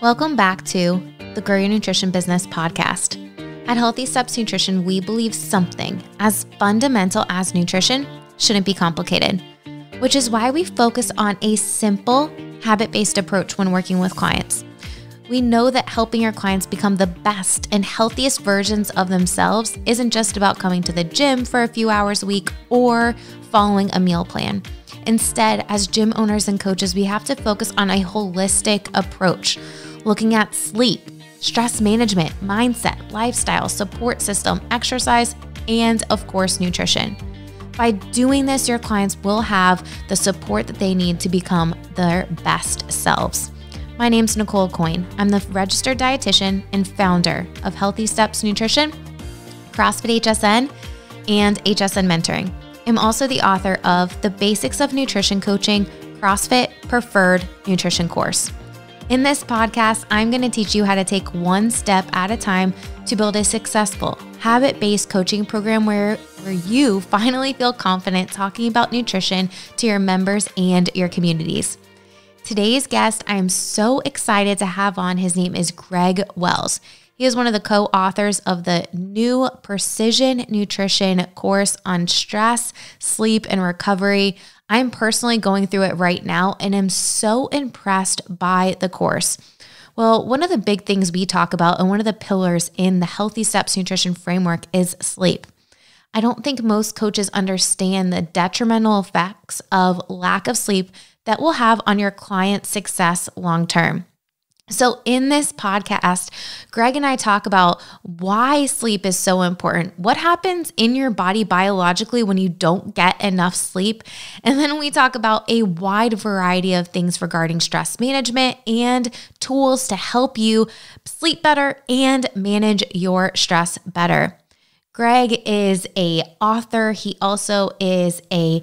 Welcome back to the Grow Your Nutrition Business podcast. At Healthy Steps Nutrition, we believe something as fundamental as nutrition shouldn't be complicated, which is why we focus on a simple, habit-based approach when working with clients. We know that helping your clients become the best and healthiest versions of themselves isn't just about coming to the gym for a few hours a week or following a meal plan. Instead, as gym owners and coaches, we have to focus on a holistic approach, looking at sleep, stress management, mindset, lifestyle, support system, exercise, and of course, nutrition. By doing this, your clients will have the support that they need to become their best selves. My name's Nicole Aucoin. I'm the registered dietitian and founder of Healthy Steps Nutrition, CrossFit HSN, and HSN Mentoring. I'm also the author of The Basics of Nutrition Coaching CrossFit Preferred Nutrition course. In this podcast, I'm going to teach you how to take one step at a time to build a successful, habit-based coaching program where you finally feel confident talking about nutrition to your members and your communities. Today's guest, I am so excited to have on. His name is Greg Wells. He is one of the co-authors of the new Precision Nutrition course on stress, sleep, and recovery. I'm personally going through it right now and am so impressed by the course. Well, one of the big things we talk about and one of the pillars in the Healthy Steps Nutrition framework is sleep. I don't think most coaches understand the detrimental effects of lack of sleep that will have on your client's success long term. So in this podcast, Greg and I talk about why sleep is so important, what happens in your body biologically when you don't get enough sleep, and then we talk about a wide variety of things regarding stress management and tools to help you sleep better and manage your stress better. Greg is an author. He also is a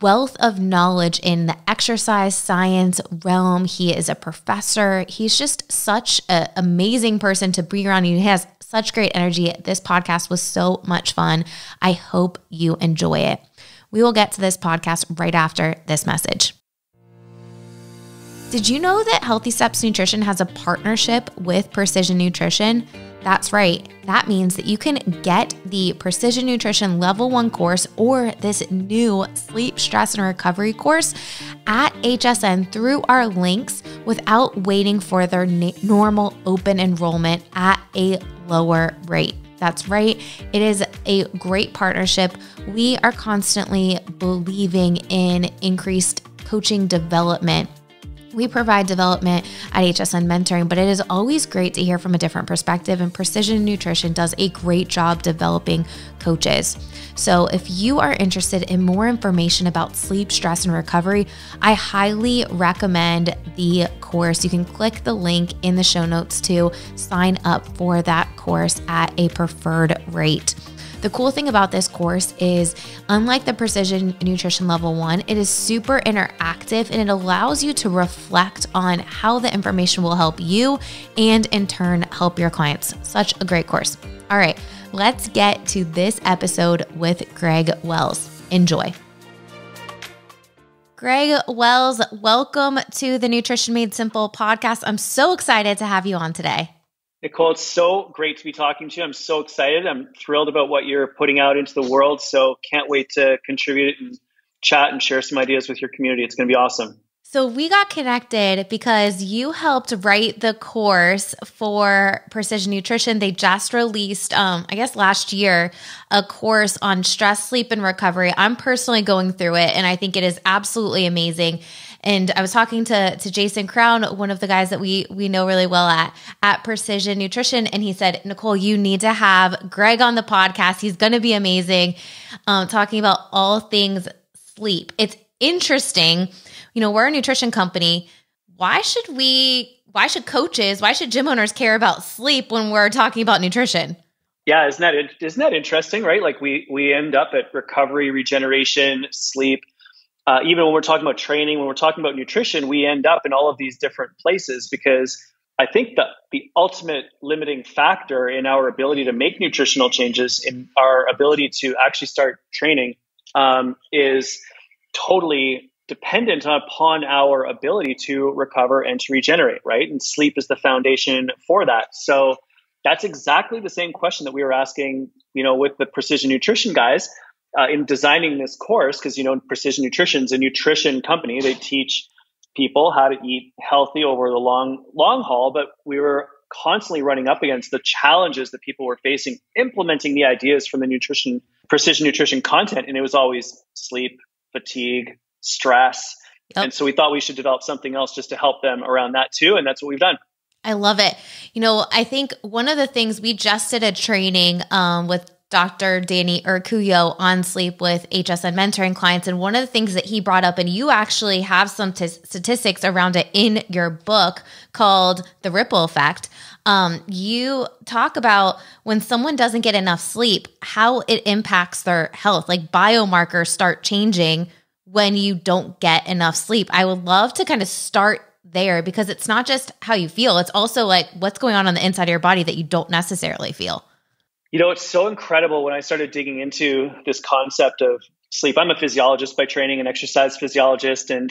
wealth of knowledge in the exercise science realm. He is a professor. He's just such an amazing person to be around. He has such great energy. This podcast was so much fun. I hope you enjoy it. We will get to this podcast right after this message. Did you know that Healthy Steps Nutrition has a partnership with Precision Nutrition? That's right. That means that you can get the Precision Nutrition Level 1 course or this new Sleep, Stress, and Recovery course at HSN through our links without waiting for their normal open enrollment at a lower rate. That's right. It is a great partnership. We are constantly believing in increased coaching development. We provide development at HSN Mentoring, but it is always great to hear from a different perspective, and Precision Nutrition does a great job developing coaches. So if you are interested in more information about sleep, stress, and recovery, I highly recommend the course. You can click the link in the show notes to sign up for that course at a preferred rate. The cool thing about this course is, unlike the Precision Nutrition Level 1, it is super interactive and it allows you to reflect on how the information will help you and in turn help your clients. Such a great course. All right, let's get to this episode with Greg Wells. Enjoy. Greg Wells, welcome to the Nutrition Made Simple podcast. I'm so excited to have you on today. Nicole, it's so great to be talking to you. I'm so excited. I'm thrilled about what you're putting out into the world. So can't wait to contribute and chat and share some ideas with your community. It's going to be awesome. So we got connected because you helped write the course for Precision Nutrition. They just released, last year, a course on stress, sleep, and recovery. I'm personally going through it, and I think it is absolutely amazing. And I was talking to Jason Crown, one of the guys that we know really well at Precision Nutrition, and he said, Nicole, you need to have Greg on the podcast. He's going to be amazing, talking about all things sleep. It's interesting. You know, we're a nutrition company. Why should coaches, why should gym owners care about sleep when we're talking about nutrition? Yeah, isn't that interesting, right? Like we end up at recovery, regeneration, sleep. Even when we're talking about training, when we're talking about nutrition, we end up in all of these different places because I think that the ultimate limiting factor in our ability to make nutritional changes, in our ability to actually start training, is totally dependent upon our ability to recover and to regenerate, right? And sleep is the foundation for that. So that's exactly the same question that we were asking, with the precision nutrition guys in designing this course, because, Precision Nutrition is a nutrition company. They teach people how to eat healthy over the long haul, but we were constantly running up against the challenges that people were facing implementing the ideas from the precision nutrition content. And it was always sleep, fatigue, stress. Yep. And so we thought we should develop something else just to help them around that too. And that's what we've done. I love it. I think one of the things we just did a training with Dr. Danny Urcuyo on sleep with HSN mentoring clients. And one of the things that he brought up, and you actually have some statistics around it in your book called The Ripple Effect. You talk about when someone doesn't get enough sleep, how it impacts their health, like biomarkers start changing when you don't get enough sleep. I would love to kind of start there, because it's not just how you feel. It's also like what's going on the inside of your body that you don't necessarily feel. It's so incredible when I started digging into this concept of sleep. I'm a physiologist by training, an exercise physiologist. And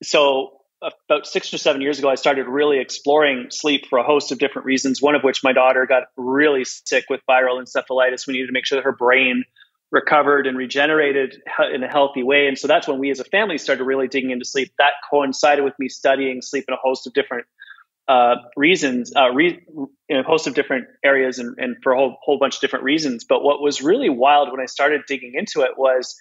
so about 6 or 7 years ago, I started really exploring sleep for a host of different reasons, one of which my daughter got really sick with viral encephalitis. We needed to make sure that her brain recovered and regenerated in a healthy way. And so that's when we as a family started really digging into sleep. That coincided with me studying sleep in a host of different reasons, in a host of different areas and for a whole bunch of different reasons. But what was really wild when I started digging into it was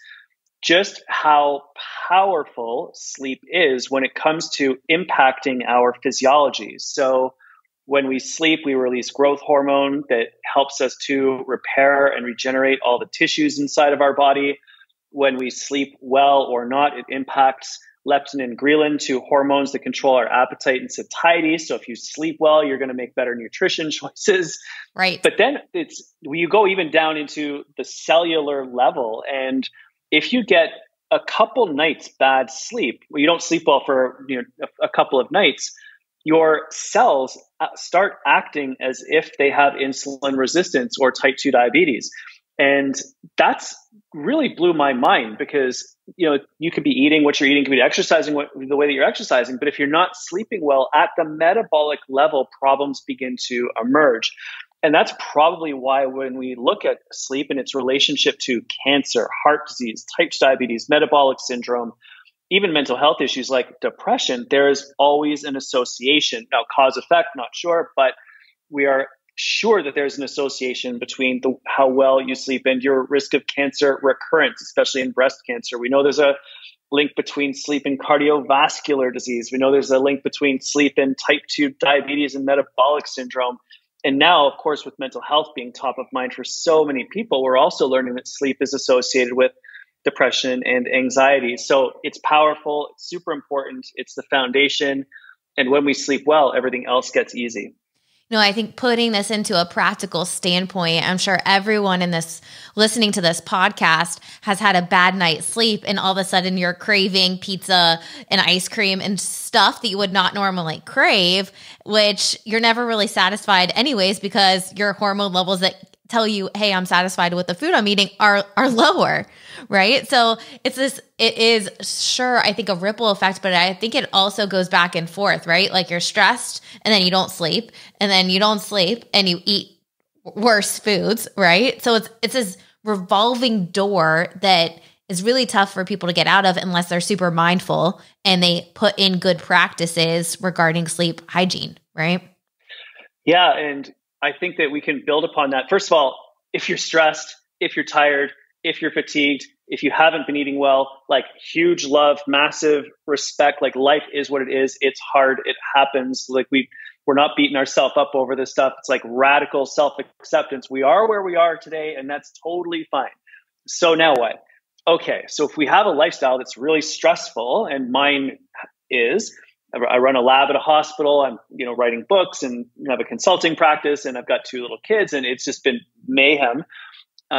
just how powerful sleep is when it comes to impacting our physiology. So when we sleep, we release growth hormone that helps us to repair and regenerate all the tissues inside of our body. When we sleep well or not, it impacts leptin and ghrelin, two hormones that control our appetite and satiety. So if you sleep well, you're going to make better nutrition choices. Right. But then you go even down into the cellular level. And if you get a couple nights bad sleep, you don't sleep well for a couple of nights, your cells start acting as if they have insulin resistance or type 2 diabetes. And that's really blew my mind, because you could be eating what you're eating, could be exercising the way that you're exercising, but if you're not sleeping well at the metabolic level, problems begin to emerge. And that's probably why when we look at sleep and its relationship to cancer, heart disease, type 2 diabetes, metabolic syndrome, even mental health issues like depression, there is always an association. Now, cause effect, not sure, but we are sure that there's an association between how well you sleep and your risk of cancer recurrence, especially in breast cancer. We know there's a link between sleep and cardiovascular disease. We know there's a link between sleep and type 2 diabetes and metabolic syndrome. And now, of course, with mental health being top of mind for so many people, we're also learning that sleep is associated with depression and anxiety. So it's powerful, it's super important, it's the foundation. And when we sleep well, everything else gets easy. I think putting this into a practical standpoint, I'm sure everyone listening to this podcast has had a bad night's sleep, and all of a sudden you're craving pizza and ice cream and stuff that you would not normally crave, which you're never really satisfied anyways, because your hormone levels that tell you, hey, I'm satisfied with the food I'm eating are lower, right? So it is sure, I think, a ripple effect, but I think it also goes back and forth, right? Like you're stressed and then you don't sleep, and then you don't sleep and you eat worse foods, right? So it's this revolving door that is really tough for people to get out of unless they're super mindful and they put in good practices regarding sleep hygiene, right? Yeah. And I think that we can build upon that. First of all, if you're stressed, if you're tired, if you're fatigued, if you haven't been eating well, like huge love, massive respect, like life is what it is. It's hard. It happens. Like we're not beating ourselves up over this stuff. It's like radical self-acceptance. We are where we are today, and that's totally fine. So now what? Okay. So if we have a lifestyle that's really stressful, and mine is, I run a lab at a hospital. I'm, writing books and have a consulting practice, and I've got 2 little kids, and it's just been mayhem.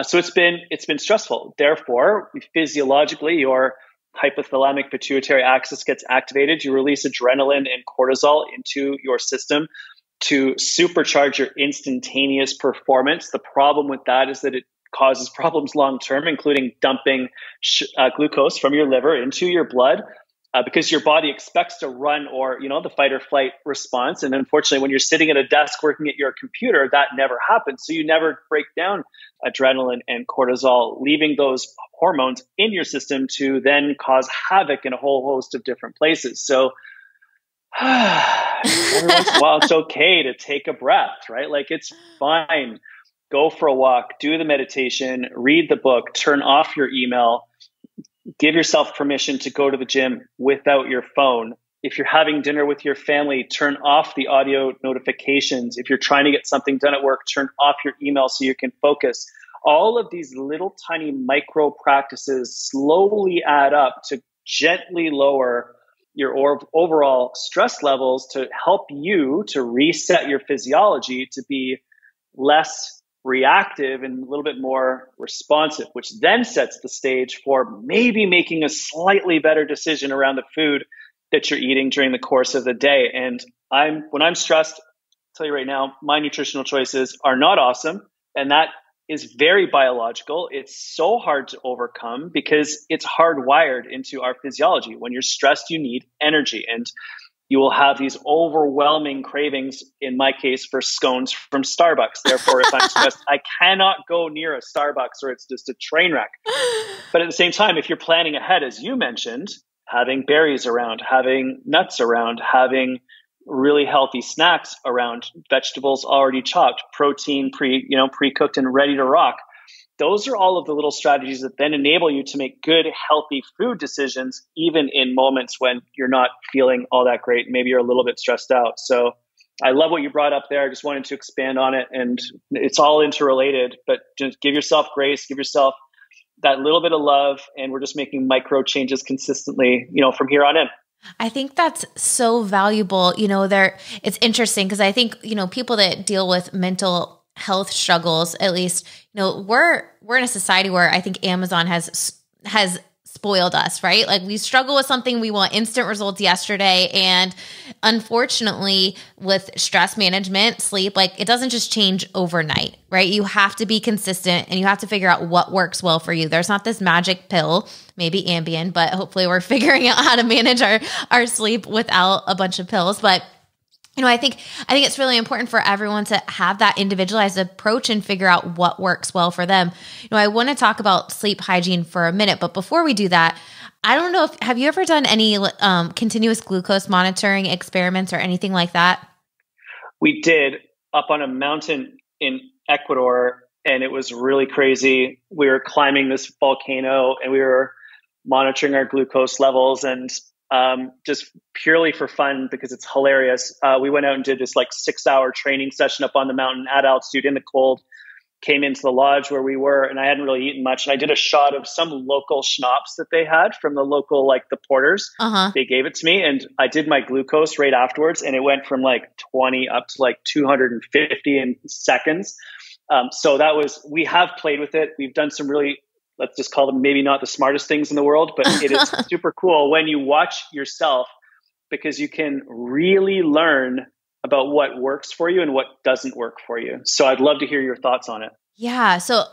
So it's been stressful. Therefore, physiologically, your hypothalamic pituitary axis gets activated. You release adrenaline and cortisol into your system to supercharge your instantaneous performance. The problem with that is that it causes problems long term, including dumping glucose from your liver into your blood. Because your body expects to run or, the fight or flight response. And unfortunately, when you're sitting at a desk working at your computer, that never happens. So you never break down adrenaline and cortisol, leaving those hormones in your system to then cause havoc in a whole host of different places. So every once in a while, it's okay to take a breath, right? Like, it's fine. Go for a walk, do the meditation, read the book, turn off your email. Give yourself permission to go to the gym without your phone. If you're having dinner with your family, turn off the audio notifications. If you're trying to get something done at work, turn off your email so you can focus. All of these little tiny micro practices slowly add up to gently lower your overall stress levels to help you to reset your physiology to be less reactive and a little bit more responsive, which then sets the stage for maybe making a slightly better decision around the food that you're eating during the course of the day. And when I'm stressed, I'll tell you right now, my nutritional choices are not awesome. And that is very biological. It's so hard to overcome because it's hardwired into our physiology. When you're stressed, you need energy, and you will have these overwhelming cravings, in my case, for scones from Starbucks. Therefore, if I'm stressed, I cannot go near a Starbucks or it's just a train wreck. But at the same time, if you're planning ahead, as you mentioned, having berries around, having nuts around, having really healthy snacks around, vegetables already chopped, protein pre-cooked and ready to rock. Those are all of the little strategies that then enable you to make good, healthy food decisions, even in moments when you're not feeling all that great. Maybe you're a little bit stressed out. So I love what you brought up there. I just wanted to expand on it. And it's all interrelated, but just give yourself grace, give yourself that little bit of love. And we're just making micro changes consistently, from here on in. I think that's so valuable. It's interesting because I think, people that deal with mental health struggles, at least, we're in a society where I think Amazon has spoiled us, right? Like, we struggle with something, we want instant results yesterday. And unfortunately, with stress management, sleep, like, it doesn't just change overnight, right? You have to be consistent and you have to figure out what works well for you. There's not this magic pill, maybe Ambien, but hopefully we're figuring out how to manage our sleep without a bunch of pills. But I think it's really important for everyone to have that individualized approach and figure out what works well for them. I want to talk about sleep hygiene for a minute, but before we do that, I don't know have you ever done any continuous glucose monitoring experiments or anything like that? We did, up on a mountain in Ecuador, and it was really crazy. We were climbing this volcano and we were monitoring our glucose levels, and just purely for fun because it's hilarious. We went out and did this 6-hour training session up on the mountain at altitude in the cold, came into the lodge where we were, and I hadn't really eaten much. And I did a shot of some local schnapps that they had from the local, the porters. Uh-huh. They gave it to me, and I did my glucose right afterwards, and it went from 20 up to 250 in seconds. So we have played with it. We've done some really, let's just call them maybe not the smartest things in the world, but it is super cool when you watch yourself, because you can really learn about what works for you and what doesn't work for you. So I'd love to hear your thoughts on it. Yeah. So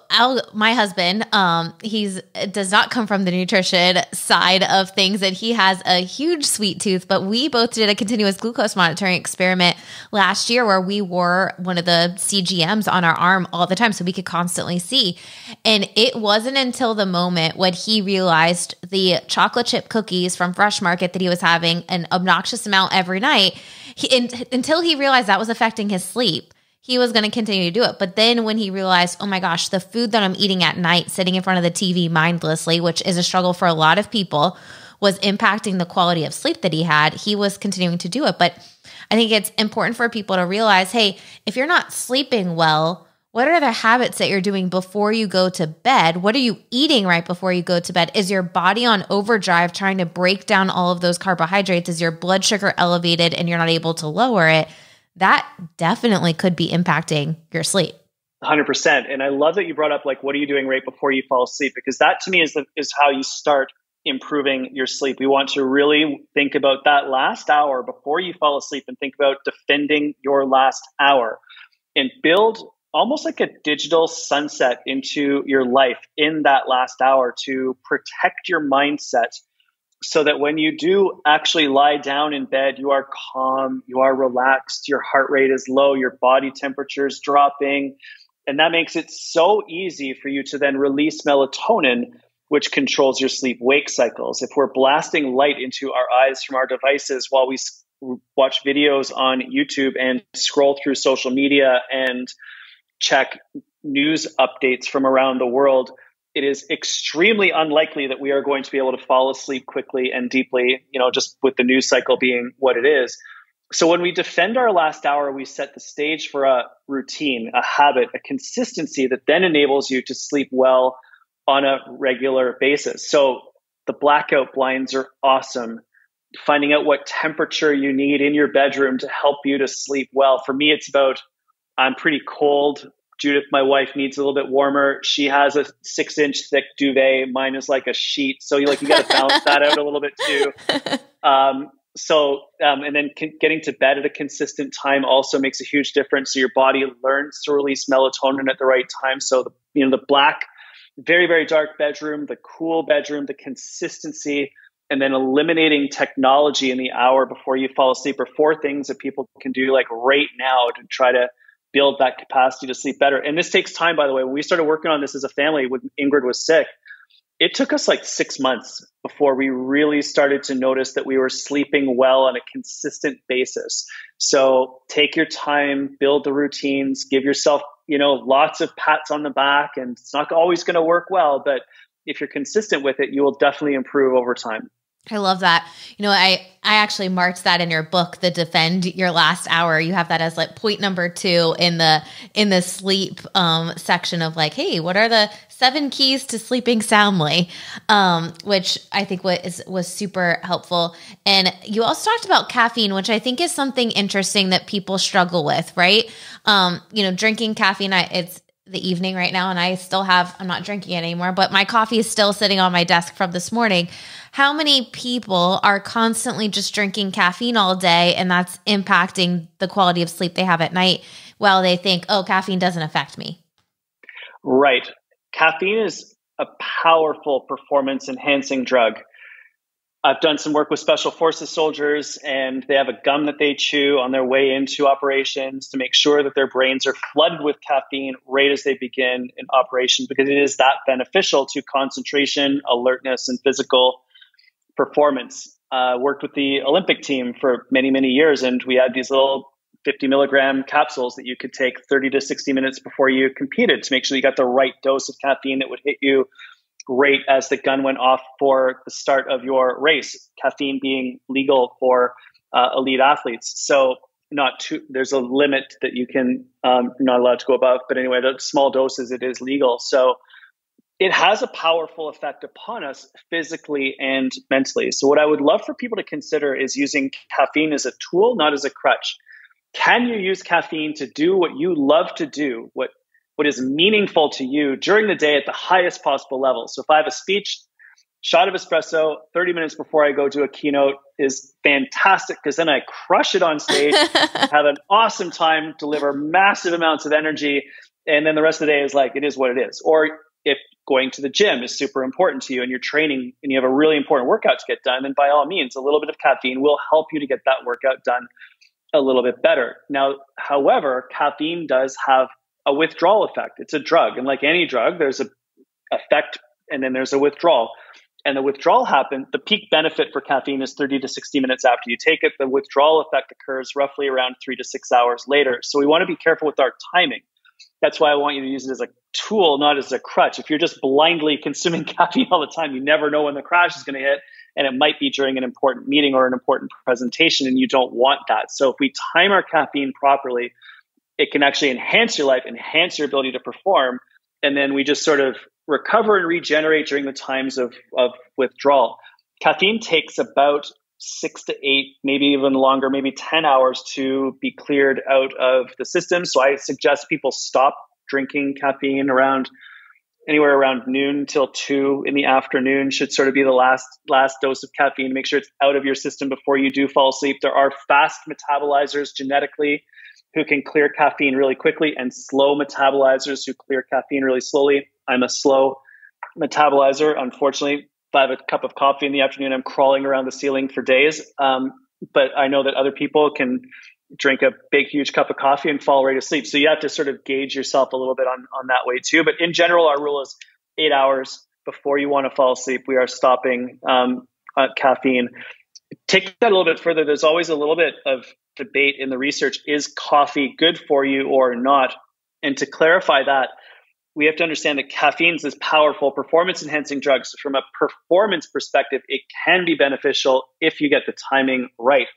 my husband, does not come from the nutrition side of things, and he has a huge sweet tooth, but we both did a continuous glucose monitoring experiment last year where we wore one of the CGMs on our arm all the time so we could constantly see. And it wasn't until the moment when he realized the chocolate chip cookies from Fresh Market that he was having an obnoxious amount every night, until he realized that was affecting his sleep, he was going to continue to do it. But then when he realized, oh my gosh, the food that I'm eating at night, sitting in front of the TV mindlessly, which is a struggle for a lot of people, was impacting the quality of sleep that he had, he was continuing to do it. But I think it's important for people to realize, hey, if you're not sleeping well, what are the habits that you're doing before you go to bed? What are you eating right before you go to bed? Is your body on overdrive trying to break down all of those carbohydrates? Is your blood sugar elevated and you're not able to lower it? That definitely could be impacting your sleep. 100%. And I love that you brought up, what are you doing right before you fall asleep? Because that to me is how you start improving your sleep. We want to really think about that last hour before you fall asleep and think about defending your last hour and build almost like a digital sunset into your life in that last hour to protect your mindset so that when you do actually lie down in bed, you are calm, you are relaxed, your heart rate is low, your body temperature is dropping. And that makes it so easy for you to then release melatonin, which controls your sleep wake cycles. If we're blasting light into our eyes from our devices while we watch videos on YouTube and scroll through social media and check news updates from around the world, it is extremely unlikely that we are going to be able to fall asleep quickly and deeply, just with the news cycle being what it is. So when we defend our last hour, we set the stage for a routine, a habit, a consistency that then enables you to sleep well on a regular basis. So the blackout blinds are awesome. Finding out what temperature you need in your bedroom to help you to sleep well. For me, it's about, I'm pretty cold. Judith, my wife, needs a little bit warmer. She has a 6-inch thick duvet. Mine is like a sheet. So you got to balance that out a little bit too. And then getting to bed at a consistent time also makes a huge difference. So your body learns to release melatonin at the right time. So the black, very, very dark bedroom, the cool bedroom, the consistency, and then eliminating technology in the hour before you fall asleep are 4 things that people can do like right now to try to build that capacity to sleep better. And this takes time, by the way. When we started working on this as a family, when Ingrid was sick, it took us like 6 months before we really started to notice that we were sleeping well on a consistent basis. So take your time, build the routines, give yourself, lots of pats on the back, and it's not always going to work well, but if you're consistent with it, you will definitely improve over time. I love that. I actually marked that in your book, the defend your last hour. You have that as like point number 2 in the sleep section of like, hey, what are the 7 keys to sleeping soundly? Which I think was super helpful. And you also talked about caffeine, which I think is something interesting that people struggle with, right? Drinking caffeine, it's the evening right now, and I'm not drinking it anymore, but my coffee is still sitting on my desk from this morning. How many people are constantly just drinking caffeine all day, and that's impacting the quality of sleep they have at night while they think, oh, caffeine doesn't affect me? Right. Caffeine is a powerful performance enhancing drug. I've done some work with special forces soldiers, and they have a gum that they chew on their way into operations to make sure that their brains are flooded with caffeine right as they begin an operation, because it is that beneficial to concentration, alertness, and physical performance. Worked with the Olympic team for many, many years, and we had these little 50 milligram capsules that you could take 30 to 60 minutes before you competed to make sure you got the right dose of caffeine that would hit you right as the gun went off for the start of your race, caffeine being legal for elite athletes. So there's a limit that you can, not allowed to go above, but anyway, the small doses, it is legal. So it has a powerful effect upon us physically and mentally. So what I would love for people to consider is using caffeine as a tool, not as a crutch. Can you use caffeine to do what you love to do, what is meaningful to you during the day at the highest possible level? So if I have a speech, shot of espresso 30 minutes before I go do a keynote is fantastic, because then I crush it on stage, have an awesome time, deliver massive amounts of energy, and then the rest of the day is like, it is what it is. Or if going to the gym is super important to you and you're training and you have a really important workout to get done, then by all means, a little bit of caffeine will help you to get that workout done a little bit better. Now, however, caffeine does have a withdrawal effect. It's a drug. And like any drug, there's an effect and then there's a withdrawal. And the withdrawal happens, the peak benefit for caffeine is 30 to 60 minutes after you take it. The withdrawal effect occurs roughly around 3 to 6 hours later. So we want to be careful with our timing. That's why I want you to use it as a tool, not as a crutch. If you're just blindly consuming caffeine all the time, you never know when the crash is going to hit. And it might be during an important meeting or an important presentation, and you don't want that. So if we time our caffeine properly, it can actually enhance your life, enhance your ability to perform. And then we just sort of recover and regenerate during the times of withdrawal. Caffeine takes about 6 to 8, maybe even longer, maybe 10 hours to be cleared out of the system. So I suggest people stop drinking caffeine anywhere around noon till 2 in the afternoon should sort of be the last dose of caffeine to make sure it's out of your system before you do fall asleep. There are fast metabolizers genetically who can clear caffeine really quickly and slow metabolizers who clear caffeine really slowly. I'm a slow metabolizer. Unfortunately, if I have a cup of coffee in the afternoon, I'm crawling around the ceiling for days. But I know that other people can drink a big, huge cup of coffee and fall right asleep. So you have to sort of gauge yourself a little bit on that way too. But in general, our rule is 8 hours before you want to fall asleep, we are stopping caffeine. Take that a little bit further. There's always a little bit of debate in the research. Is coffee good for you or not? And to clarify that, we have to understand that caffeine is this powerful performance enhancing drug. So from a performance perspective, it can be beneficial if you get the timing right.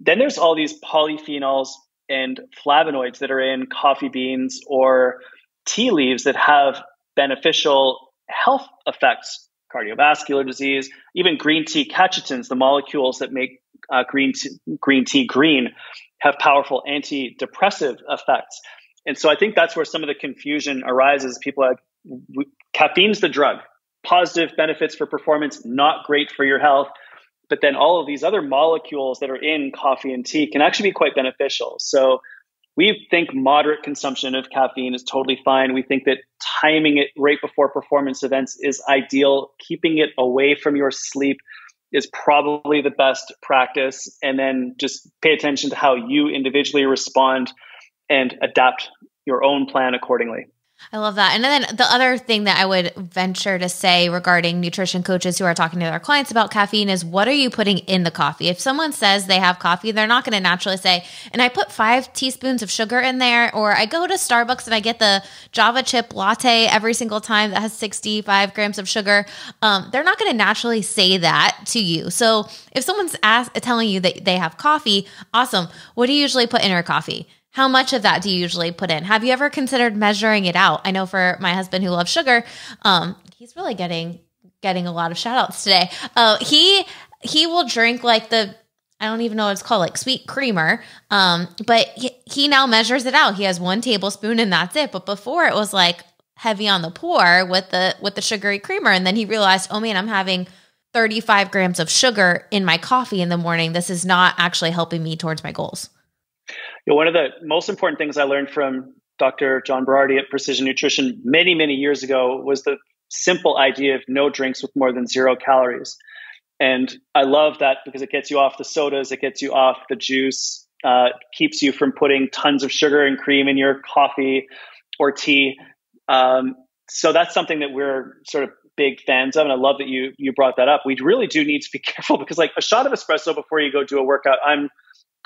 Then there's all these polyphenols and flavonoids that are in coffee beans or tea leaves that have beneficial health effects, cardiovascular disease, even green tea catechins, the molecules that make green tea green, have powerful antidepressive effects. And so I think that's where some of the confusion arises. People are like, caffeine's the drug, positive benefits for performance, not great for your health. But then all of these other molecules that are in coffee and tea can actually be quite beneficial. So we think moderate consumption of caffeine is totally fine. We think that timing it right before performance events is ideal. Keeping it away from your sleep is probably the best practice. And then just pay attention to how you individually respond and adapt your own plan accordingly. I love that. And then the other thing that I would venture to say regarding nutrition coaches who are talking to their clients about caffeine is, what are you putting in the coffee? If someone says they have coffee, they're not going to naturally say, and I put 5 teaspoons of sugar in there, or I go to Starbucks and I get the Java chip latte every single time that has 65 grams of sugar. They're not going to naturally say that to you. So if someone's telling you that they have coffee, awesome. What do you usually put in your coffee? How much of that do you usually put in? Have you ever considered measuring it out? I know for my husband who loves sugar, he's really getting a lot of shout outs today. He will drink like I don't even know what it's called, like sweet creamer. But he now measures it out. He has 1 tablespoon and that's it. But before it was like heavy on the pour with the sugary creamer. And then he realized, oh man, I'm having 35 grams of sugar in my coffee in the morning. This is not actually helping me towards my goals. One of the most important things I learned from Dr. John Berardi at Precision Nutrition many, many years ago was the simple idea of no drinks with more than 0 calories. And I love that because it gets you off the sodas, it gets you off the juice, keeps you from putting tons of sugar and cream in your coffee or tea. So that's something that we're sort of big fans of. And I love that you brought that up. We really do need to be careful because like a shot of espresso before you go do a workout, I'm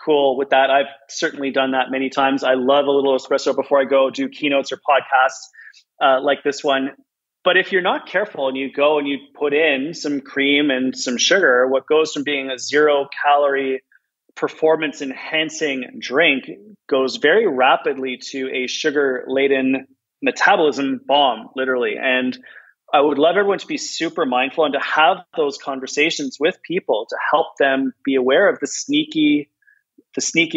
cool with that. I've certainly done that many times. I love a little espresso before I go do keynotes or podcasts like this one. But if you're not careful and you go and you put in some cream and some sugar, what goes from being a 0 calorie performance enhancing drink goes very rapidly to a sugar laden metabolism bomb, literally. And I would love everyone to be super mindful and to have those conversations with people to help them be aware of the sneaky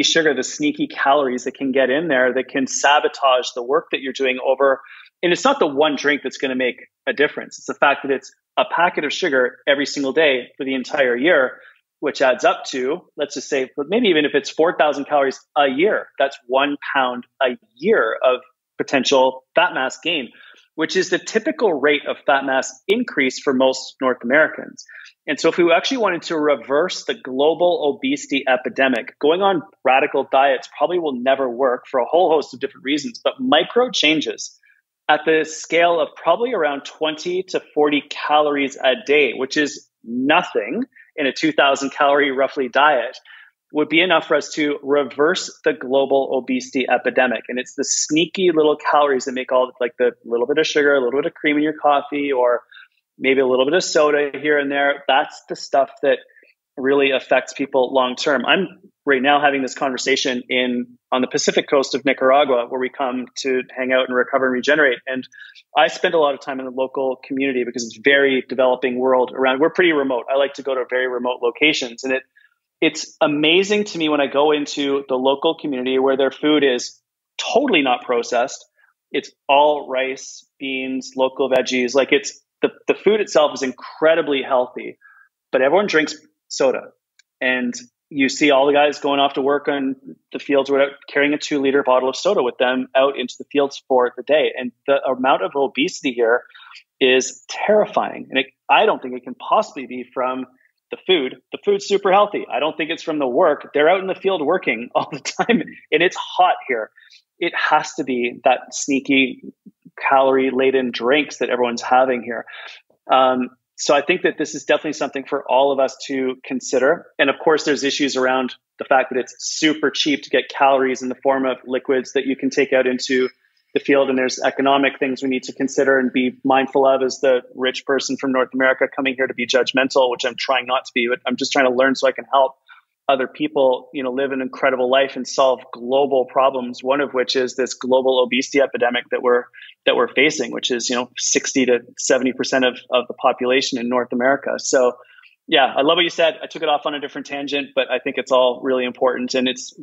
sugar, the sneaky calories that can get in there that can sabotage the work that you're doing over. And it's not the one drink that's going to make a difference. It's the fact that it's a packet of sugar every single day for the entire year, which adds up to, let's just say, maybe even if it's 4,000 calories a year, that's 1 pound a year of potential fat mass gain, which is the typical rate of fat mass increase for most North Americans. And so if we actually wanted to reverse the global obesity epidemic, going on radical diets probably will never work for a whole host of different reasons, but micro changes at the scale of probably around 20 to 40 calories a day, which is nothing in a 2,000 calorie roughly diet, would be enough for us to reverse the global obesity epidemic. And it's the sneaky little calories that make all like the little bit of sugar, a little bit of cream in your coffee, or maybe a little bit of soda here and there. That's the stuff that really affects people long term. I'm right now having this conversation on the Pacific coast of Nicaragua, where we come to hang out and recover and regenerate. And I spend a lot of time in the local community because it's very developing world around. We're pretty remote. I like to go to very remote locations, and it's amazing to me when I go into the local community where their food is totally not processed. It's all rice, beans, local veggies. Like it's the food itself is incredibly healthy, but everyone drinks soda. And you see all the guys going off to work on the fields without carrying a 2-liter bottle of soda with them out into the fields for the day. And the amount of obesity here is terrifying. And I don't think it can possibly be from the food. The food's super healthy. I don't think it's from the work. They're out in the field working all the time, and it's hot here. It has to be that sneaky calorie-laden drinks that everyone's having here. So I think that this is definitely something for all of us to consider. And of course, there's issues around the fact that it's super cheap to get calories in the form of liquids that you can take out into the field. And there's economic things we need to consider and be mindful of as the rich person from North America coming here to be judgmental, which I'm trying not to be, but I'm just trying to learn so I can help other people, live an incredible life and solve global problems. One of which is this global obesity epidemic that we're facing, which is 60 to 70% of the population in North America. So, yeah, I love what you said. I took it off on a different tangent, but I think it's all really important. And it's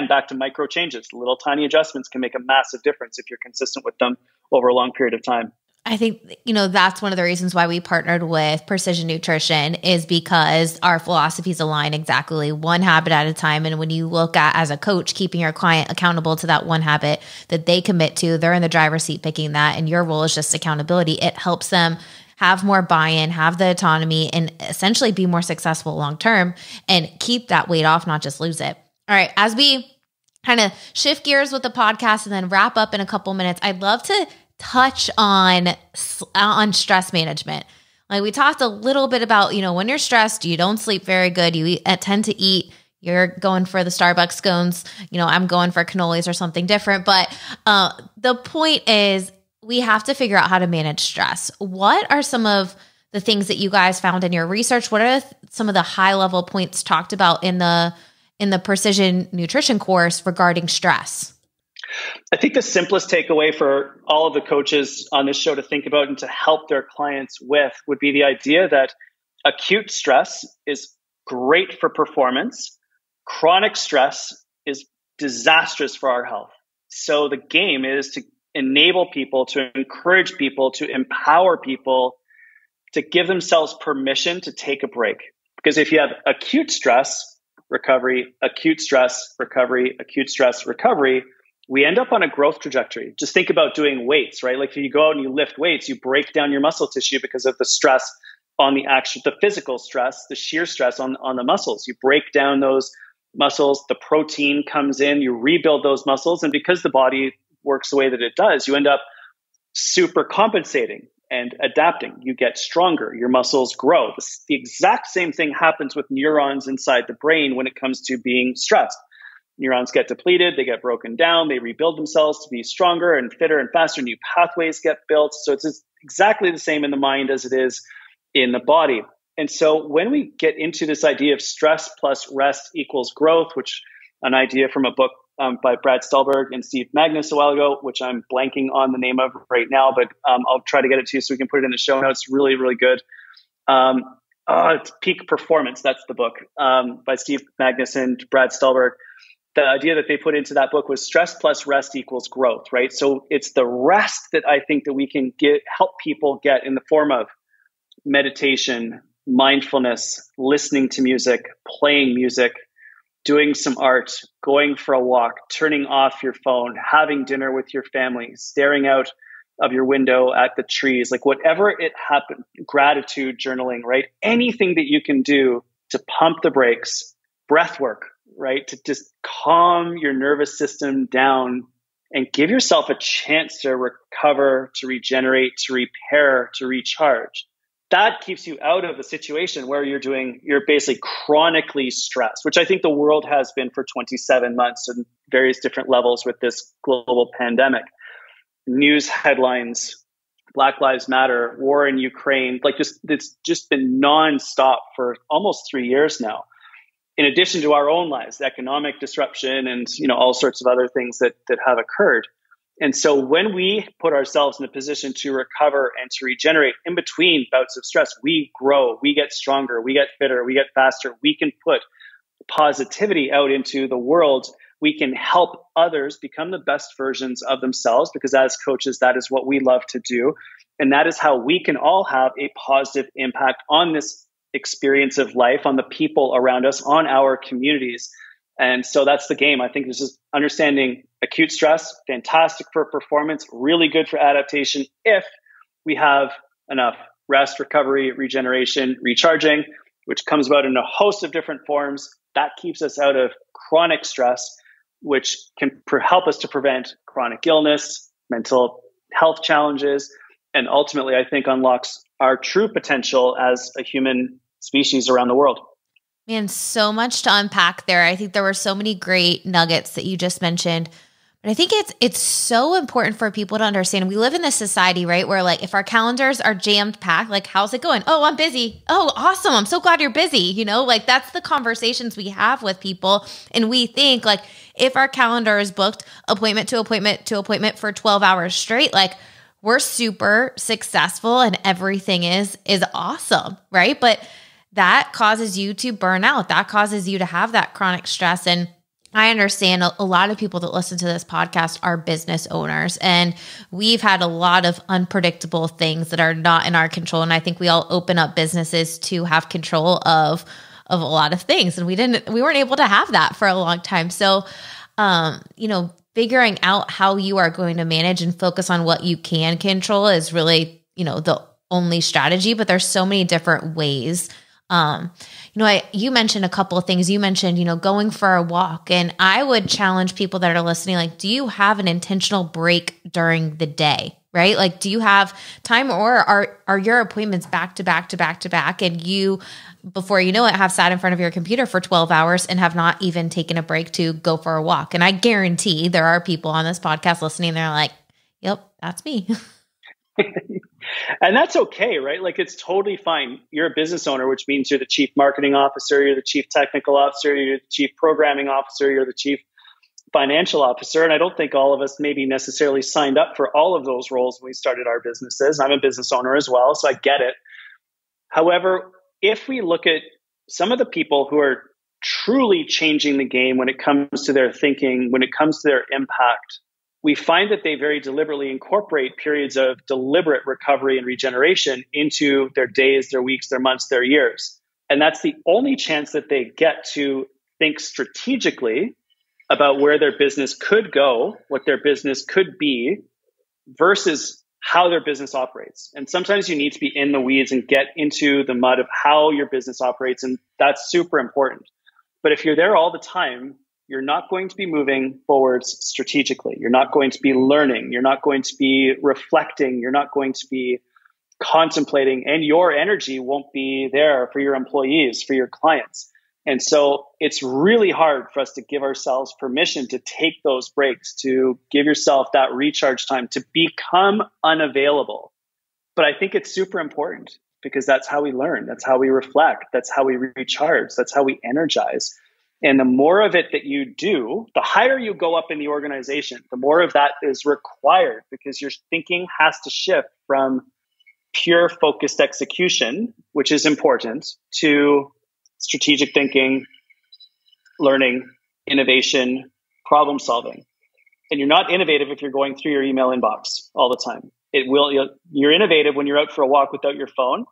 back to micro changes. Little tiny adjustments can make a massive difference if you're consistent with them over a long period of time. I think, that's one of the reasons why we partnered with Precision Nutrition, is because our philosophies align exactly one habit at a time. And when you look at, as a coach, keeping your client accountable to that one habit that they commit to, they're in the driver's seat picking that, and your role is just accountability. It helps them have more buy-in, have the autonomy, and essentially be more successful long-term and keep that weight off, not just lose it. All right. As we kind of shift gears with the podcast and then wrap up in a couple minutes, I'd love to touch on stress management. Like, we talked a little bit about, when you're stressed, you don't sleep very good. You tend to eat, you're going for the Starbucks scones, I'm going for cannolis or something different. But the point is, we have to figure out how to manage stress. What are some of the things that you guys found in your research? What are some of the high level points talked about in the Precision Nutrition course regarding stress? I think the simplest takeaway for all of the coaches on this show to think about and to help their clients with would be the idea that acute stress is great for performance. Chronic stress is disastrous for our health. So the game is to enable people, to encourage people, to empower people to give themselves permission to take a break. Because if you have acute stress, recovery, acute stress, recovery, acute stress, recovery, we end up on a growth trajectory. Just think about doing weights, right? Like, if you go out and you lift weights, you break down your muscle tissue because of the stress on the physical stress, the shear stress on the muscles. You break down those muscles, the protein comes in, you rebuild those muscles. And because the body works the way that it does, you end up super compensating and adapting. You get stronger, your muscles grow. The exact same thing happens with neurons inside the brain when it comes to being stressed. Neurons get depleted, they get broken down, they rebuild themselves to be stronger and fitter and faster. New pathways get built. So it's exactly the same in the mind as it is in the body. And so when we get into this idea of stress plus rest equals growth, which an idea from a book by Brad Stulberg and Steve Magnus a while ago, which I'm blanking on the name of right now, but I'll try to get it to you so we can put it in the show notes. Really, really good. It's Peak Performance. That's the book by Steve Magnus and Brad Stulberg. The idea that they put into that book was stress plus rest equals growth, right? So it's the rest that I think that we can help people get in the form of meditation, mindfulness, listening to music, playing music, doing some art, going for a walk, turning off your phone, having dinner with your family, staring out of your window at the trees, like whatever it happened, gratitude journaling, right? Anything that you can do to pump the brakes, breath work, right? To just calm your nervous system down and give yourself a chance to recover, to regenerate, to repair, to recharge. That keeps you out of a situation where you're basically chronically stressed, which I think the world has been for 27 months in various different levels with this global pandemic. News headlines, Black Lives Matter, war in Ukraine, it's just been nonstop for almost 3 years now. In addition to our own lives, economic disruption and all sorts of other things that have occurred. And so when we put ourselves in a position to recover and to regenerate in between bouts of stress, we grow, we get stronger, we get fitter, we get faster. We can put positivity out into the world. We can help others become the best versions of themselves, because as coaches, that is what we love to do. And that is how we can all have a positive impact on this experience of life, on the people around us, on our communities. And so that's the game. I think this is understanding acute stress, fantastic for performance, really good for adaptation if we have enough rest, recovery, regeneration, recharging, which comes about in a host of different forms. That keeps us out of chronic stress, which can help us to prevent chronic illness, mental health challenges, and ultimately, I think, unlocks our true potential as a human species around the world. Man, so much to unpack there. I think there were so many great nuggets that you just mentioned. But I think it's so important for people to understand. We live in this society, right, where like if our calendars are jammed packed, like how's it going? Oh, I'm busy. Oh, awesome. I'm so glad you're busy. You know, like that's the conversations we have with people. And we think like if our calendar is booked appointment to appointment to appointment for 12 hours straight, like we're super successful and everything is awesome, right? But that causes you to burn out. That causes you to have that chronic stress. And I understand a lot of people that listen to this podcast are business owners, and we've had a lot of unpredictable things that are not in our control. And I think we all open up businesses to have control of a lot of things. And we weren't able to have that for a long time. So, figuring out how you are going to manage and focus on what you can control is really, the only strategy, but there's so many different ways. You mentioned a couple of things. You mentioned, going for a walk, and I would challenge people that are listening, like, do you have an intentional break during the day, right? Like, do you have time, or are your appointments back to back to back to back, and you, before you know it, have sat in front of your computer for 12 hours and have not even taken a break to go for a walk? And I guarantee there are people on this podcast listening, they're like, yep, that's me. And that's okay, right? Like, it's totally fine. You're a business owner, which means you're the chief marketing officer, you're the chief technical officer, you're the chief programming officer, you're the chief financial officer. And I don't think all of us maybe necessarily signed up for all of those roles when we started our businesses. I'm a business owner as well, so I get it. However, if we look at some of the people who are truly changing the game when it comes to their thinking, when it comes to their impact, we find that they very deliberately incorporate periods of deliberate recovery and regeneration into their days, their weeks, their months, their years. And that's the only chance that they get to think strategically about where their business could go, what their business could be, versus how their business operates. And sometimes you need to be in the weeds and get into the mud of how your business operates. And that's super important. But if you're there all the time, you're not going to be moving forwards strategically. You're not going to be learning. You're not going to be reflecting. You're not going to be contemplating, and your energy won't be there for your employees, for your clients. And so it's really hard for us to give ourselves permission to take those breaks, to give yourself that recharge time, to become unavailable. But I think it's super important because that's how we learn. That's how we reflect. That's how we recharge. That's how we energize. And the more of it that you do, the higher you go up in the organization, the more of that is required, because your thinking has to shift from pure focused execution, which is important, to strategic thinking, learning, innovation, problem solving. And you're not innovative if you're going through your email inbox all the time. You're innovative when you're out for a walk without your phone,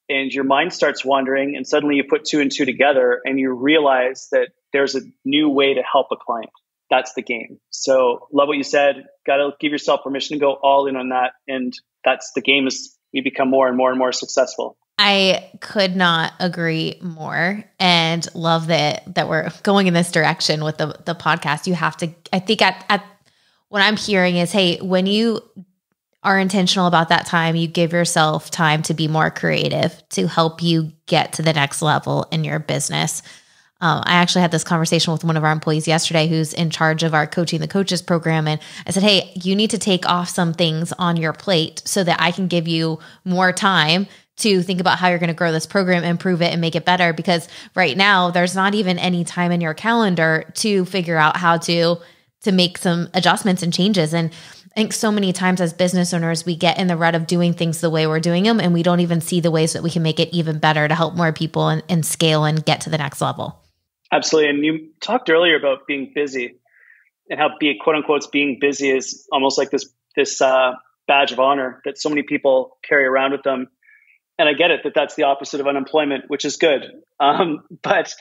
and your mind starts wandering, and suddenly you put two and two together and you realize that there's a new way to help a client. That's the game. So love what you said. Got to give yourself permission to go all in on that. And that's the game, as we become more and more and more successful. I could not agree more, and love that we're going in this direction with the podcast. You have to, I think at what I'm hearing is, hey, when you are intentional about that time, you give yourself time to be more creative, to help you get to the next level in your business. I actually had this conversation with one of our employees yesterday who's in charge of our Coaching the Coaches program. And I said, hey, you need to take off some things on your plate so that I can give you more time to think about how you're going to grow this program, improve it, and make it better. Because right now there's not even any time in your calendar to figure out how to make some adjustments and changes. And I think so many times as business owners, we get in the rut of doing things the way we're doing them, and we don't even see the ways that we can make it even better to help more people and scale and get to the next level. Absolutely. And you talked earlier about being busy, and how quote unquote being busy is almost like this badge of honor that so many people carry around with them. And I get it that that's the opposite of unemployment, which is good. But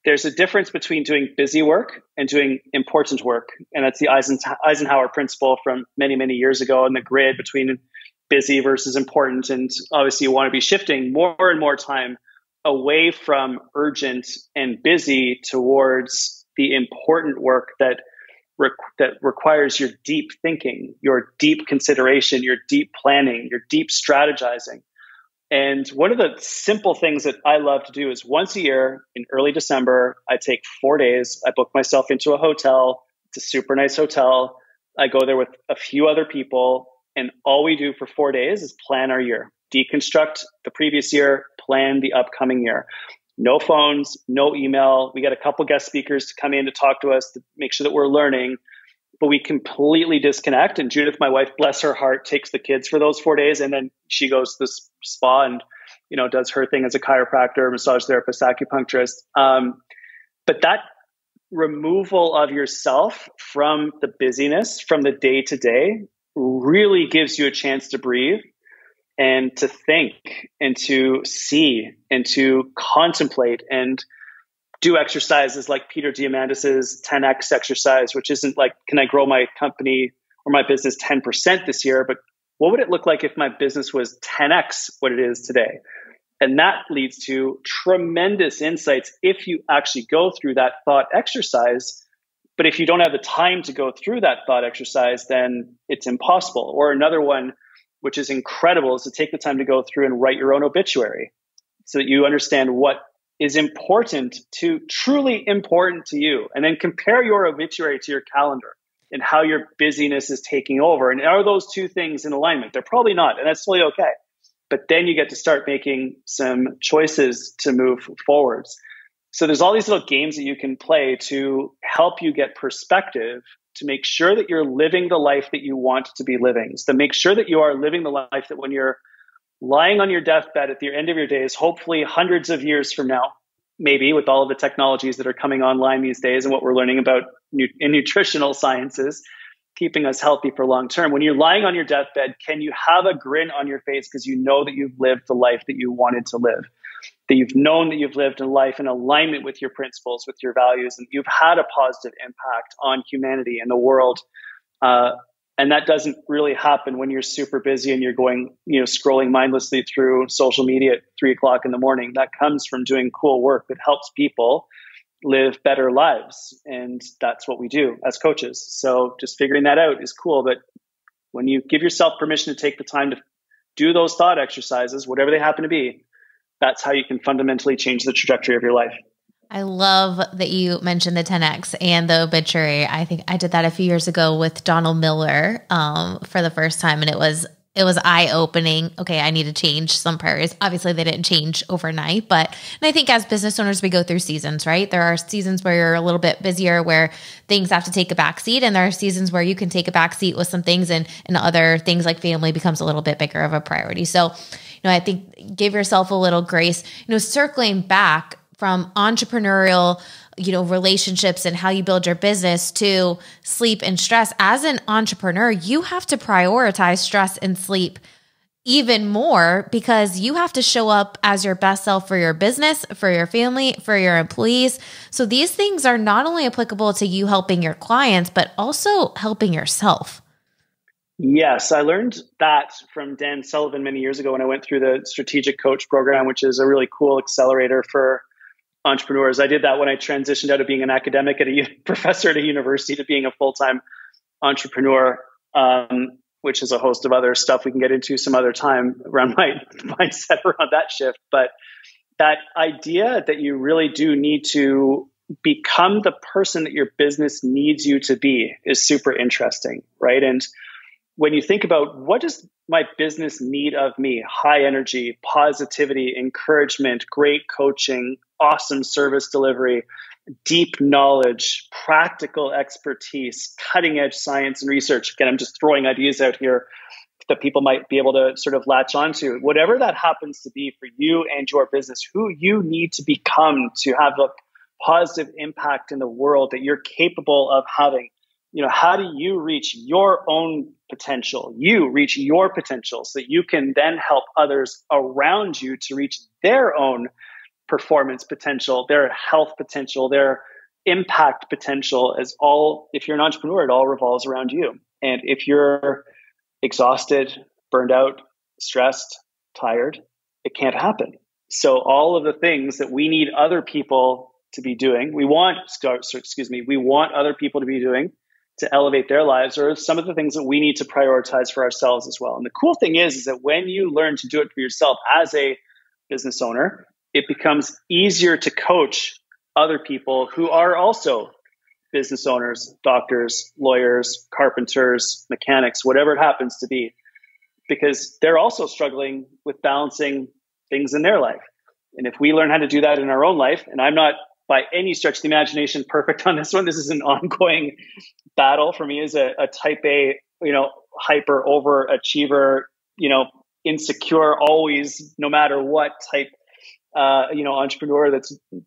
there's a difference between doing busy work and doing important work. And that's the Eisenhower principle from many, many years ago, and the grid between busy versus important. And obviously you want to be shifting more and more time away from urgent and busy towards the important work that requires your deep thinking, your deep consideration, your deep planning, your deep strategizing. And one of the simple things that I love to do is once a year in early December, I take 4 days. I book myself into a hotel. It's a super nice hotel. I go there with a few other people. And all we do for 4 days is plan our year, deconstruct the previous year, plan the upcoming year. No phones, no email. We got a couple guest speakers to come in to talk to us to make sure that we're learning. But we completely disconnect. And Judith, my wife, bless her heart, takes the kids for those 4 days. And then she goes to the spa and, does her thing as a chiropractor, massage therapist, acupuncturist. But that removal of yourself from the busyness, from the day to day, really gives you a chance to breathe and to think and to see and to contemplate and do exercises like Peter Diamandis's 10X exercise, which isn't like, can I grow my company or my business 10% this year? But what would it look like if my business was 10X what it is today? And that leads to tremendous insights if you actually go through that thought exercise. But if you don't have the time to go through that thought exercise, then it's impossible. Or another one, which is incredible, is to take the time to go through and write your own obituary so that you understand what is truly important to you. And then compare your obituary to your calendar and how your busyness is taking over. And are those two things in alignment? They're probably not, and that's totally okay. But then you get to start making some choices to move forwards. So there's all these little games that you can play to help you get perspective, to make sure that you're living the life that you want to be living. So to make sure that you are living the life that when you're lying on your deathbed at the end of your days, hopefully hundreds of years from now, maybe with all of the technologies that are coming online these days and what we're learning about in nutritional sciences, keeping us healthy for long term. When you're lying on your deathbed, can you have a grin on your face because you know that you've lived the life that you wanted to live, that you've known that you've lived a life in alignment with your principles, with your values, and you've had a positive impact on humanity and the world. And that doesn't really happen when you're super busy and you're going, scrolling mindlessly through social media at 3:00 in the morning. That comes from doing cool work that helps people live better lives. And that's what we do as coaches. So just figuring that out is cool. But when you give yourself permission to take the time to do those thought exercises, whatever they happen to be, that's how you can fundamentally change the trajectory of your life. I love that you mentioned the 10X and the obituary. I think I did that a few years ago with Donald Miller for the first time. And it was eye-opening. Okay, I need to change some priorities. Obviously, they didn't change overnight, and I think as business owners, we go through seasons, right? There are seasons where you're a little bit busier, where things have to take a back seat, and there are seasons where you can take a back seat with some things, and other things like family becomes a little bit bigger of a priority. So, I think give yourself a little grace. Circling back from entrepreneurial, relationships and how you build your business to sleep and stress. As an entrepreneur, you have to prioritize stress and sleep even more because you have to show up as your best self for your business, for your family, for your employees. So these things are not only applicable to you helping your clients, but also helping yourself. Yes, I learned that from Dan Sullivan many years ago when I went through the Strategic Coach program, which is a really cool accelerator for entrepreneurs. I did that when I transitioned out of being an academic professor at a university to being a full-time entrepreneur, which is a host of other stuff we can get into some other time around my mindset around that shift. But that idea that you really do need to become the person that your business needs you to be is super interesting, right? And when you think about what does my business need of me, high energy, positivity, encouragement, great coaching, awesome service delivery, deep knowledge, practical expertise, cutting edge science and research. Again, I'm just throwing ideas out here that people might be able to sort of latch onto. Whatever that happens to be for you and your business, who you need to become to have a positive impact in the world that you're capable of having. how do you reach your own potential? You reach your potential so that you can then help others around you to reach their own performance potential, their health potential, their impact potential. If you're an entrepreneur, it all revolves around you. And if you're exhausted, burned out, stressed, tired, it can't happen. So all of the things that we need other people to be doing, we want other people to be doing to elevate their lives, or some of the things that we need to prioritize for ourselves as well. And the cool thing is that when you learn to do it for yourself as a business owner, it becomes easier to coach other people who are also business owners, doctors, lawyers, carpenters, mechanics, whatever it happens to be, because they're also struggling with balancing things in their life. And if we learn how to do that in our own life, and I'm not by any stretch of the imagination perfect on this one, this is an ongoing battle for me as a type A, hyper overachiever, insecure, always, no matter what type, entrepreneur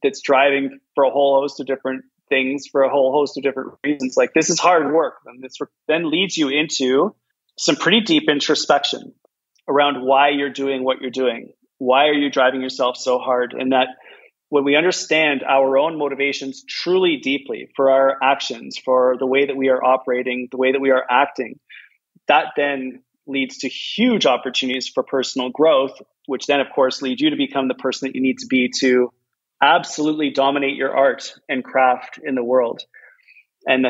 that's driving for a whole host of different things for a whole host of different reasons. Like, this is hard work. And this then leads you into some pretty deep introspection around why you're doing what you're doing. Why are you driving yourself so hard? And that when we understand our own motivations truly deeply for our actions, for the way that we are operating, the way that we are acting, that then leads to huge opportunities for personal growth, which then, of course, lead you to become the person that you need to be to absolutely dominate your art and craft in the world, and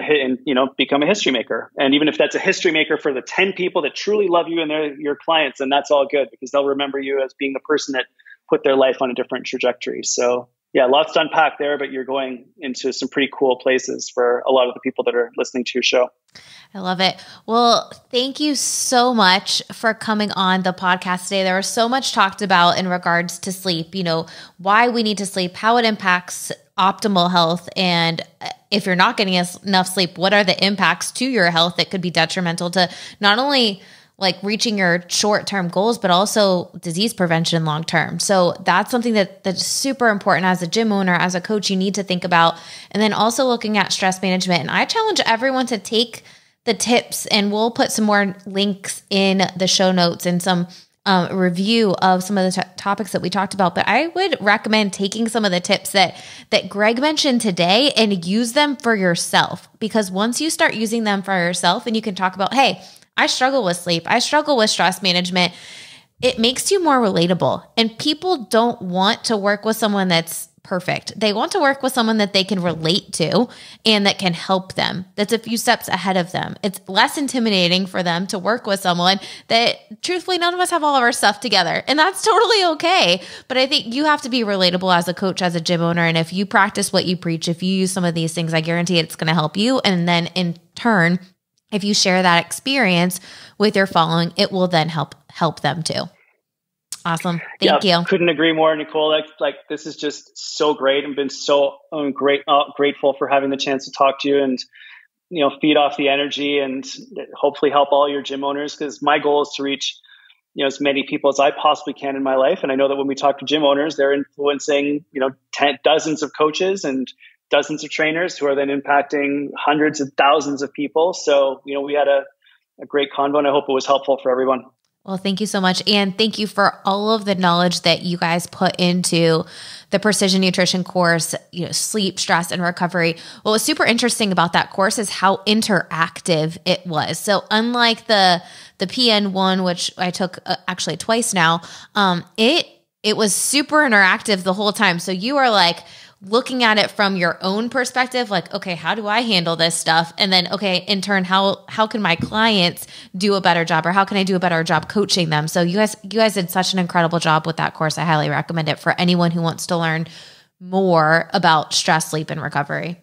become a history maker. And even if that's a history maker for the 10 people that truly love you and they're your clients, then that's all good, because they'll remember you as being the person that put their life on a different trajectory. So yeah, lots to unpack there, but you're going into some pretty cool places for a lot of the people that are listening to your show. I love it. Well, thank you so much for coming on the podcast today. There was so much talked about in regards to sleep, why we need to sleep, how it impacts optimal health. And if you're not getting enough sleep, what are the impacts to your health that could be detrimental to not only like reaching your short-term goals, but also disease prevention long-term. So that's something that's super important as a gym owner, as a coach, you need to think about. And then also looking at stress management. And I challenge everyone to take the tips, and we'll put some more links in the show notes and some review of some of the topics that we talked about. But I would recommend taking some of the tips that Greg mentioned today and use them for yourself. Because once you start using them for yourself, and you can talk about, hey, I struggle with sleep, I struggle with stress management, it makes you more relatable. And people don't want to work with someone that's perfect. They want to work with someone that they can relate to and that can help them, that's a few steps ahead of them. It's less intimidating for them to work with someone that, truthfully, none of us have all of our stuff together. And that's totally okay. But I think you have to be relatable as a coach, as a gym owner. And if you practice what you preach, if you use some of these things, I guarantee it's going to help you. And then in turn, if you share that experience with your following, it will then help them too. Awesome. Thank you. Couldn't agree more, Nicole. Like this is just so great. I've been so grateful for having the chance to talk to you and, feed off the energy and hopefully help all your gym owners, because my goal is to reach, as many people as I possibly can in my life. And I know that when we talk to gym owners, they're influencing, dozens of coaches and dozens of trainers who are then impacting hundreds of thousands of people. So, we had a great convo, and I hope it was helpful for everyone. Well, thank you so much. And thank you for all of the knowledge that you guys put into the Precision Nutrition course, sleep, stress, and recovery. What was super interesting about that course is how interactive it was. So unlike the PN one, which I took actually twice now, it was super interactive the whole time. So you are like looking at it from your own perspective, like, okay, how do I handle this stuff? And then, okay, in turn, how can my clients do a better job, or how can I do a better job coaching them? So you guys did such an incredible job with that course. I highly recommend it for anyone who wants to learn more about stress, sleep, and recovery.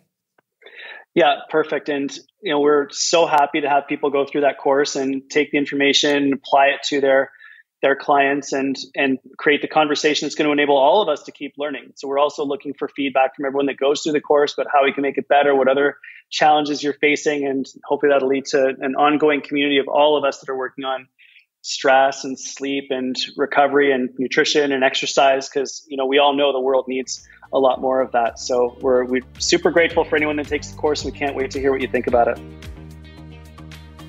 Yeah, perfect. And, we're so happy to have people go through that course and take the information, apply it to their clients and create the conversation that's going to enable all of us to keep learning. So we're also looking for feedback from everyone that goes through the course, but how we can make it better, what other challenges you're facing, and hopefully that'll lead to an ongoing community of all of us that are working on stress and sleep and recovery and nutrition and exercise, because, we all know the world needs a lot more of that. So we're super grateful for anyone that takes the course. We can't wait to hear what you think about it.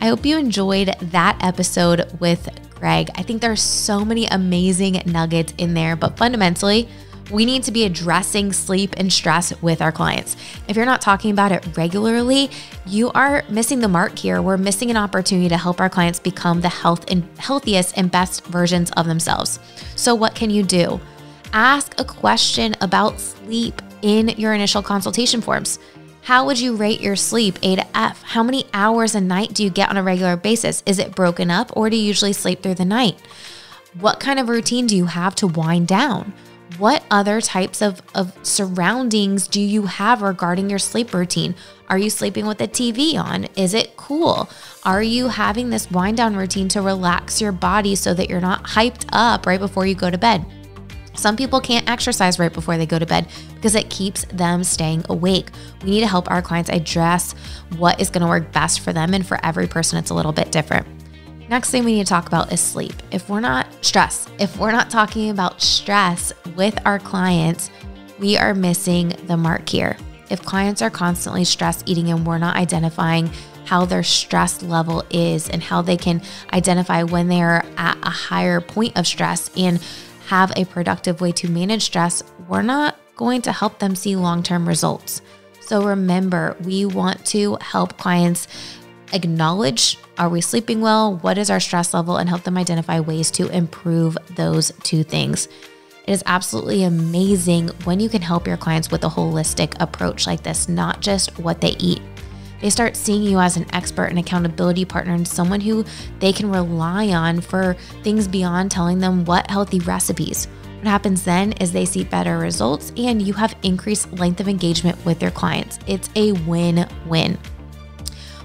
I hope you enjoyed that episode with Greg. I think there's so many amazing nuggets in there, but fundamentally, we need to be addressing sleep and stress with our clients. If you're not talking about it regularly, you are missing the mark here. We're missing an opportunity to help our clients become the healthiest and best versions of themselves. So what can you do? Ask a question about sleep in your initial consultation forms. How would you rate your sleep, A to F? How many hours a night do you get on a regular basis? Is it broken up, or do you usually sleep through the night? What kind of routine do you have to wind down? What other types of surroundings do you have regarding your sleep routine? Are you sleeping with the TV on? Is it cool? Are you having this wind down routine to relax your body so that you're not hyped up right before you go to bed? Some people can't exercise right before they go to bed because it keeps them staying awake. We need to help our clients address what is going to work best for them, and for every person, it's a little bit different. Next thing we need to talk about is sleep. If we're not talking about stress with our clients, we are missing the mark here. If clients are constantly stress eating and we're not identifying how their stress level is and how they can identify when they're at a higher point of stress and have a productive way to manage stress, we're not going to help them see long-term results. So remember, we want to help clients acknowledge, are we sleeping well? What is our stress level? And help them identify ways to improve those two things. It is absolutely amazing when you can help your clients with a holistic approach like this, not just what they eat. They start seeing you as an expert and accountability partner and someone who they can rely on for things beyond telling them what healthy recipes. What happens then is they see better results and you have increased length of engagement with your clients. It's a win-win.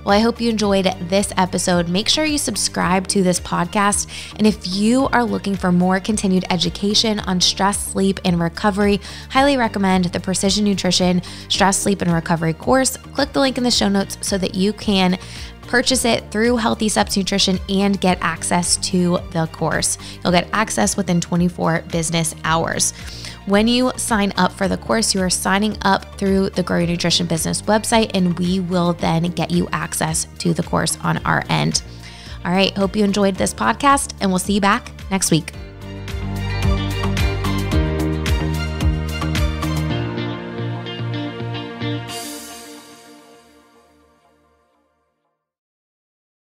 Well, I hope you enjoyed this episode. Make sure you subscribe to this podcast. And if you are looking for more continued education on stress, sleep, and recovery, highly recommend the Precision Nutrition Stress, Sleep, and Recovery course. Click the link in the show notes so that you can purchase it through Healthy Steps Nutrition and get access to the course. You'll get access within 24 business hours. When you sign up for the course, you are signing up through the Grow Your Nutrition Business website, and we will then get you access to the course on our end. All right, hope you enjoyed this podcast, and we'll see you back next week.